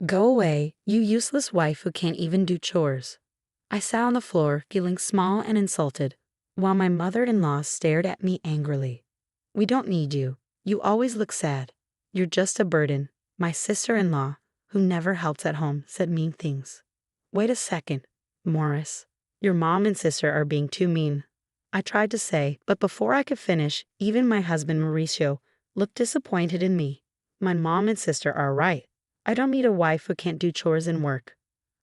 Go away, you useless wife who can't even do chores. I sat on the floor, feeling small and insulted, while my mother-in-law stared at me angrily. We don't need you. You always look sad. You're just a burden. My sister-in-law, who never helps at home, said mean things. Wait a second, Morris. Your mom and sister are being too mean. I tried to say, but before I could finish, even my husband Mauricio looked disappointed in me. My mom and sister are right. I don't need a wife who can't do chores and work.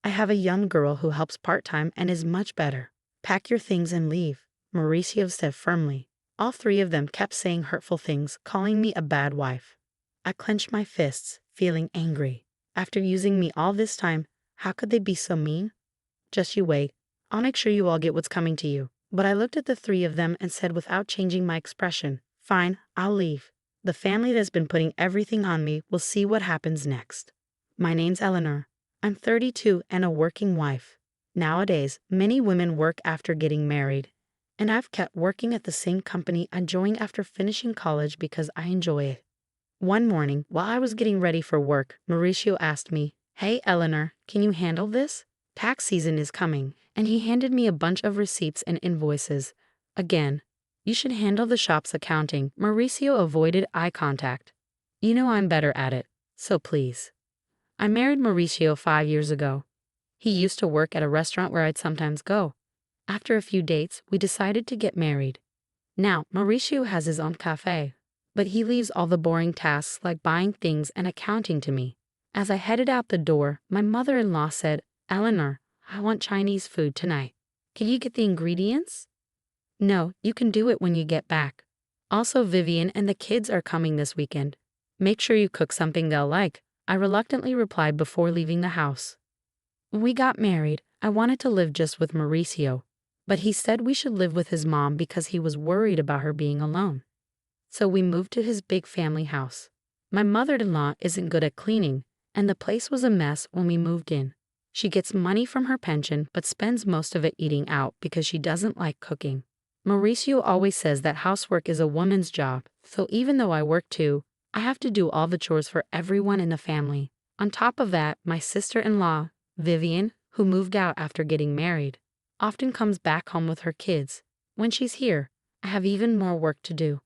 I have a young girl who helps part-time and is much better. Pack your things and leave, Mauricio said firmly. All three of them kept saying hurtful things, calling me a bad wife. I clenched my fists, feeling angry. After using me all this time, how could they be so mean? Just you wait. I'll make sure you all get what's coming to you. But I looked at the three of them and said without changing my expression, fine, I'll leave. The family that's been putting everything on me will see what happens next. My name's Eleanor. I'm 32 and a working wife. Nowadays, many women work after getting married. And I've kept working at the same company I joined after finishing college because I enjoy it. One morning, while I was getting ready for work, Mauricio asked me, "Hey Eleanor, can you handle this? Tax season is coming," and he handed me a bunch of receipts and invoices. Again, "You should handle the shop's accounting." Mauricio avoided eye contact. "You know I'm better at it, so please." I married Mauricio 5 years ago. He used to work at a restaurant where I'd sometimes go. After a few dates, we decided to get married. Now, Mauricio has his own cafe, but he leaves all the boring tasks like buying things and accounting to me. As I headed out the door, my mother-in-law said, "Eleanor, I want Chinese food tonight. Can you get the ingredients?" "No, you can do it when you get back. Also, Vivian and the kids are coming this weekend. Make sure you cook something they'll like," I reluctantly replied before leaving the house. When we got married, I wanted to live just with Mauricio, but he said we should live with his mom because he was worried about her being alone. So we moved to his big family house. My mother-in-law isn't good at cleaning, and the place was a mess when we moved in. She gets money from her pension but spends most of it eating out because she doesn't like cooking. Mauricio always says that housework is a woman's job, so even though I work too, I have to do all the chores for everyone in the family. On top of that, my sister-in-law, Vivian, who moved out after getting married, often comes back home with her kids. When she's here, I have even more work to do.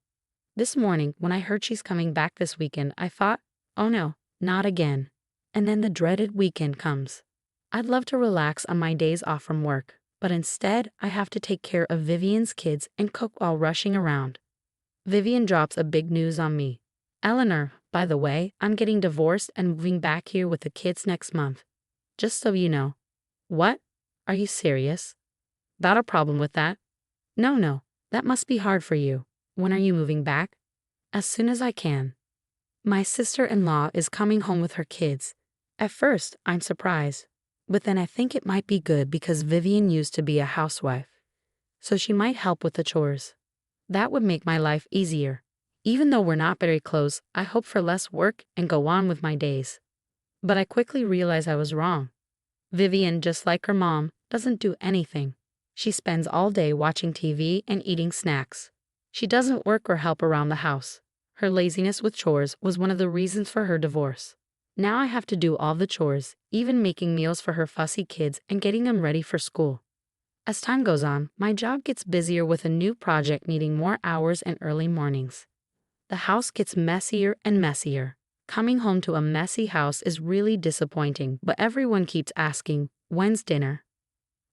This morning, when I heard she's coming back this weekend, I thought, oh no, not again. And then the dreaded weekend comes. I'd love to relax on my days off from work, but instead I have to take care of Vivian's kids and cook while rushing around. Vivian drops a big news on me. "Eleanor, by the way, I'm getting divorced and moving back here with the kids next month. Just so you know." "What? Are you serious? Got a problem with that?" No, that must be hard for you. When are you moving back?" "As soon as I can." My sister-in-law is coming home with her kids. At first, I'm surprised, but then I think it might be good because Vivian used to be a housewife, so she might help with the chores. That would make my life easier. Even though we're not very close, I hope for less work and go on with my days. But I quickly realized I was wrong. Vivian, just like her mom, doesn't do anything. She spends all day watching TV and eating snacks. She doesn't work or help around the house. Her laziness with chores was one of the reasons for her divorce. Now I have to do all the chores, even making meals for her fussy kids and getting them ready for school. As time goes on, my job gets busier with a new project needing more hours and early mornings. The house gets messier and messier. Coming home to a messy house is really disappointing, but everyone keeps asking, "When's dinner?"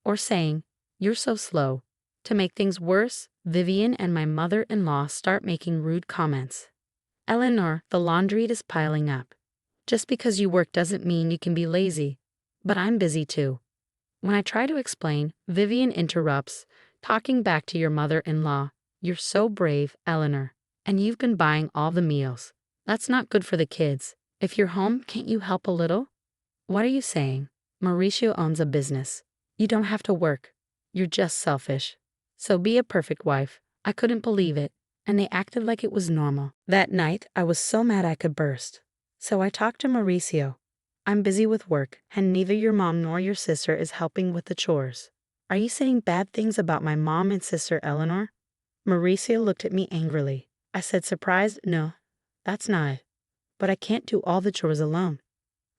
Or saying, "You're so slow." To make things worse, Vivian and my mother-in-law start making rude comments. "Eleanor, the laundry is piling up. Just because you work doesn't mean you can be lazy." But I'm busy too. When I try to explain, Vivian interrupts, talking back to your mother-in-law. "You're so brave, Eleanor. And you've been buying all the meals. That's not good for the kids. If you're home, can't you help a little?" What are you saying? Mauricio owns a business. You don't have to work. You're just selfish. So be a perfect wife. I couldn't believe it, and they acted like it was normal. That night, I was so mad I could burst. So I talked to Mauricio. "I'm busy with work, and neither your mom nor your sister is helping with the chores. Are you saying bad things about my mom and sister Eleanor?" Mauricio looked at me angrily. I said surprised, "No, that's not it. But I can't do all the chores alone."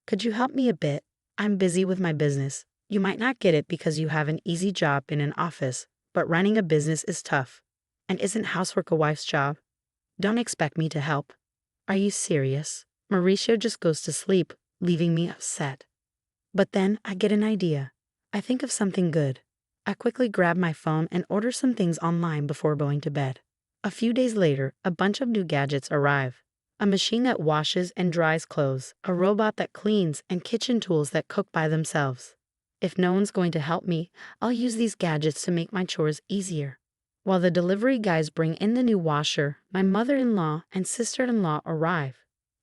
Could you help me a bit? I'm busy with my business. You might not get it because you have an easy job in an office, but running a business is tough. And isn't housework a wife's job? Don't expect me to help. Are you serious? Mauricio just goes to sleep, leaving me upset. But then I get an idea. I think of something good. I quickly grab my phone and order some things online before going to bed. A few days later, a bunch of new gadgets arrive. A machine that washes and dries clothes, a robot that cleans, and kitchen tools that cook by themselves. If no one's going to help me, I'll use these gadgets to make my chores easier. While the delivery guys bring in the new washer, my mother-in-law and sister-in-law arrive.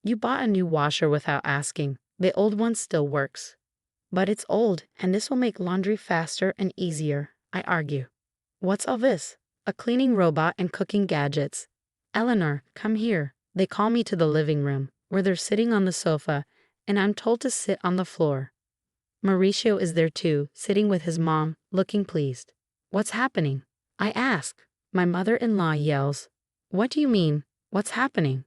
You bought a new washer without asking. The old one still works. But it's old, and this will make laundry faster and easier, I argue. What's all this? A cleaning robot and cooking gadgets. Eleanor, come here. They call me to the living room, where they're sitting on the sofa, and I'm told to sit on the floor. Mauricio is there too, sitting with his mom, looking pleased. What's happening? I ask. My mother-in-law yells. What do you mean? What's happening?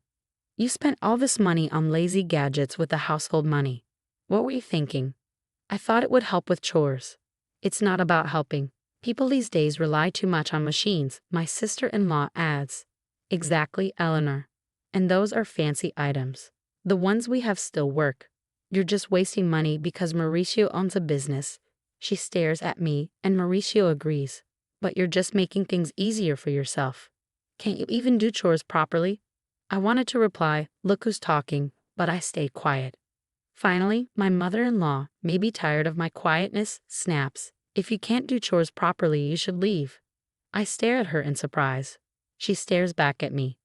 You spent all this money on lazy gadgets with the household money. What were you thinking? I thought it would help with chores. It's not about helping. People these days rely too much on machines, my sister-in-law adds. Exactly, Eleanor. And those are fancy items. The ones we have still work. You're just wasting money because Mauricio owns a business. She stares at me, and Mauricio agrees. But you're just making things easier for yourself. Can't you even do chores properly? I wanted to reply, look who's talking, but I stayed quiet. Finally, my mother-in-law, maybe tired of my quietness, snaps. If you can't do chores properly, you should leave. I stare at her in surprise. She stares back at me.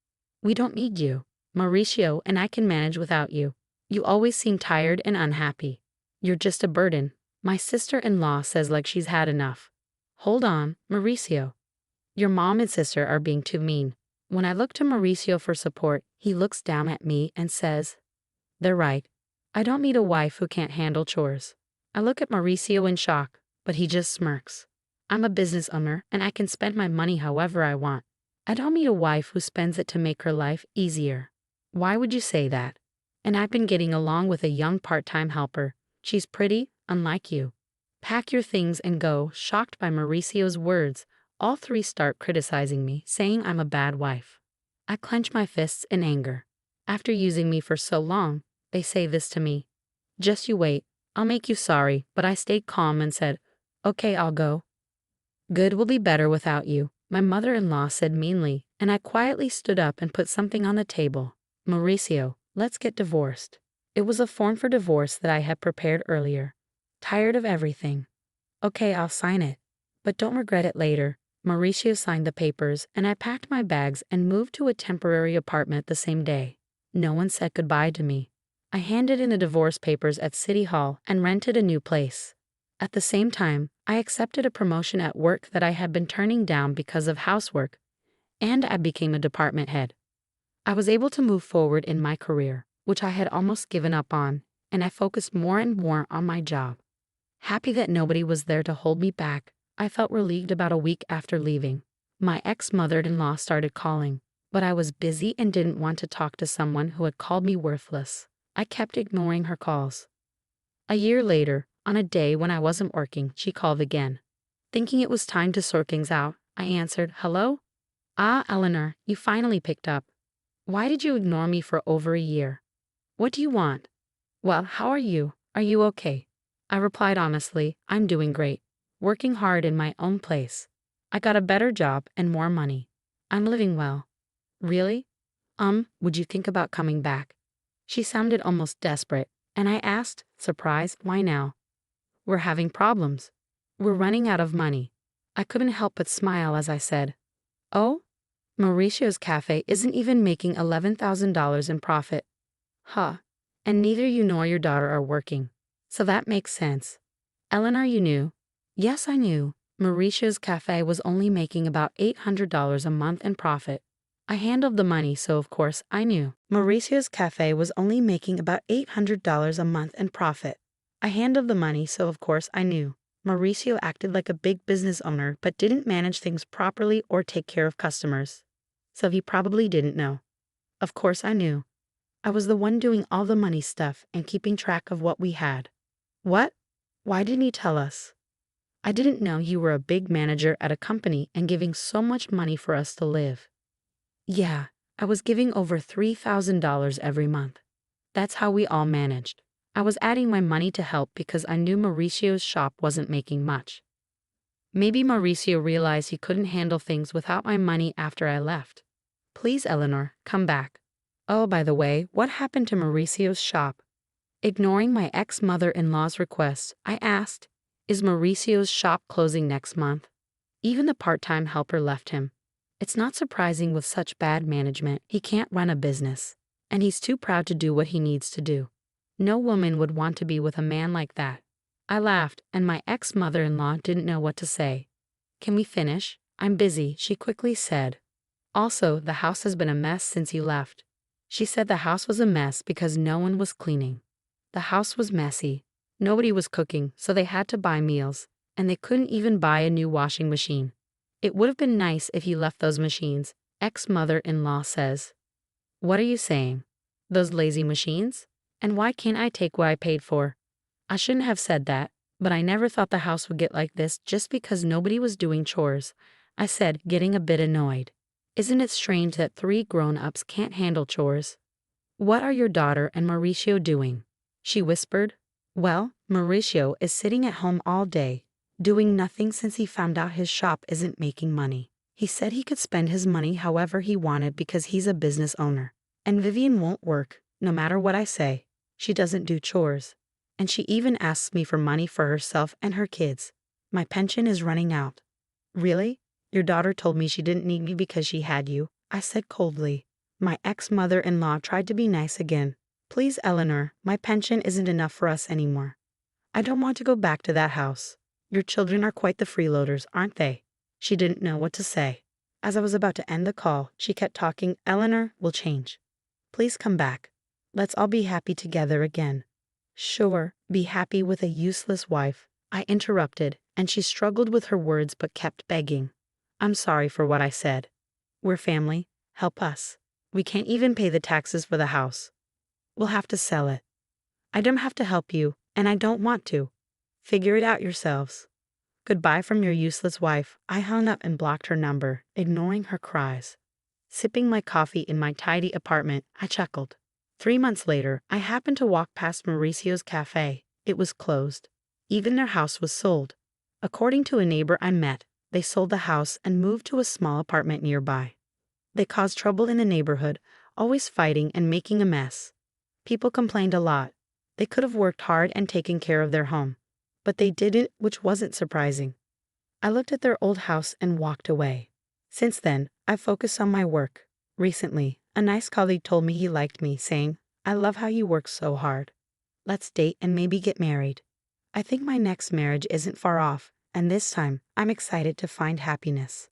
We don't need you. Mauricio and I can manage without you. You always seem tired and unhappy. You're just a burden, my sister-in-law says like she's had enough. Hold on, Mauricio. Your mom and sister are being too mean. When I look to Mauricio for support, he looks down at me and says, they're right. I don't need a wife who can't handle chores. I look at Mauricio in shock, but he just smirks. I'm a business owner and I can spend my money however I want. I don't need a wife who spends it to make her life easier. Why would you say that? And I've been getting along with a young part-time helper. She's pretty, unlike you. Pack your things and go. Shocked by Mauricio's words, all three start criticizing me, saying I'm a bad wife. I clench my fists in anger. After using me for so long, they say this to me. Just you wait, I'll make you sorry, but I stayed calm and said, okay, I'll go. Good will be better without you, my mother-in-law said meanly, and I quietly stood up and put something on the table. Mauricio, let's get divorced. It was a form for divorce that I had prepared earlier. Tired of everything. Okay, I'll sign it. But don't regret it later. Mauricio signed the papers, and I packed my bags and moved to a temporary apartment the same day. No one said goodbye to me. I handed in the divorce papers at City Hall and rented a new place. At the same time, I accepted a promotion at work that I had been turning down because of housework, and I became a department head. I was able to move forward in my career, which I had almost given up on, and I focused more and more on my job. Happy that nobody was there to hold me back, I felt relieved about a week after leaving. My ex-mother-in-law started calling, but I was busy and didn't want to talk to someone who had called me worthless. I kept ignoring her calls. A year later, on a day when I wasn't working, she called again. Thinking it was time to sort things out, I answered, hello? Ah, Eleanor, you finally picked up. Why did you ignore me for over a year? What do you want? Well, how are you? Are you okay? I replied honestly, I'm doing great. Working hard in my own place. I got a better job and more money. I'm living well. Really? Would you think about coming back? She sounded almost desperate, and I asked, surprised, why now? We're having problems. We're running out of money. I couldn't help but smile as I said, oh? Mauricio's cafe isn't even making $11,000 in profit. Huh. And neither you nor your daughter are working. So that makes sense. Eleanor, you knew? Yes, I knew. Mauricio's cafe was only making about $800 a month in profit. I handled the money, so of course I knew. Mauricio's cafe was only making about $800 a month in profit. I handled the money, so of course I knew. Mauricio acted like a big business owner but didn't manage things properly or take care of customers. So he probably didn't know. Of course I knew. I was the one doing all the money stuff and keeping track of what we had. What? Why didn't you tell us? I didn't know you were a big manager at a company and giving so much money for us to live. Yeah, I was giving over $3,000 every month. That's how we all managed. I was adding my money to help because I knew Mauricio's shop wasn't making much. Maybe Mauricio realized he couldn't handle things without my money after I left. Please, Eleanor, come back. Oh, by the way, what happened to Mauricio's shop? Ignoring my ex-mother-in-law's request, I asked, is Mauricio's shop closing next month? Even the part-time helper left him. It's not surprising with such bad management, he can't run a business. And he's too proud to do what he needs to do. No woman would want to be with a man like that. I laughed, and my ex-mother-in-law didn't know what to say. Can we finish? I'm busy, she quickly said. Also, the house has been a mess since you left. She said the house was a mess because no one was cleaning. The house was messy. Nobody was cooking, so they had to buy meals, and they couldn't even buy a new washing machine. It would have been nice if you left those machines, ex-mother-in-law says. What are you saying? Those lazy machines? And why can't I take what I paid for? I shouldn't have said that, but I never thought the house would get like this just because nobody was doing chores, I said, getting a bit annoyed. Isn't it strange that 3 grown-ups can't handle chores? What are your daughter and Mauricio doing? She whispered. Well, Mauricio is sitting at home all day, doing nothing since he found out his shop isn't making money. He said he could spend his money however he wanted because he's a business owner. And Vivian won't work, no matter what I say. She doesn't do chores. And she even asks me for money for herself and her kids. My pension is running out. Really? Your daughter told me she didn't need me because she had you, I said coldly. My ex-mother-in-law tried to be nice again. Please, Eleanor, my pension isn't enough for us anymore. I don't want to go back to that house. Your children are quite the freeloaders, aren't they? She didn't know what to say. As I was about to end the call, she kept talking. Eleanor will change. Please come back. Let's all be happy together again. Sure, be happy with a useless wife, I interrupted, and she struggled with her words but kept begging. I'm sorry for what I said. We're family. Help us. We can't even pay the taxes for the house. We'll have to sell it. I don't have to help you, and I don't want to. Figure it out yourselves. Goodbye from your useless wife. I hung up and blocked her number, ignoring her cries. Sipping my coffee in my tidy apartment, I chuckled. 3 months later, I happened to walk past Mauricio's cafe. It was closed. Even their house was sold. According to a neighbor I met, they sold the house and moved to a small apartment nearby. They caused trouble in the neighborhood, always fighting and making a mess. People complained a lot. They could have worked hard and taken care of their home. But they didn't, which wasn't surprising. I looked at their old house and walked away. Since then, I've focused on my work. Recently, a nice colleague told me he liked me, saying, I love how you work so hard. Let's date and maybe get married. I think my next marriage isn't far off, and this time, I'm excited to find happiness.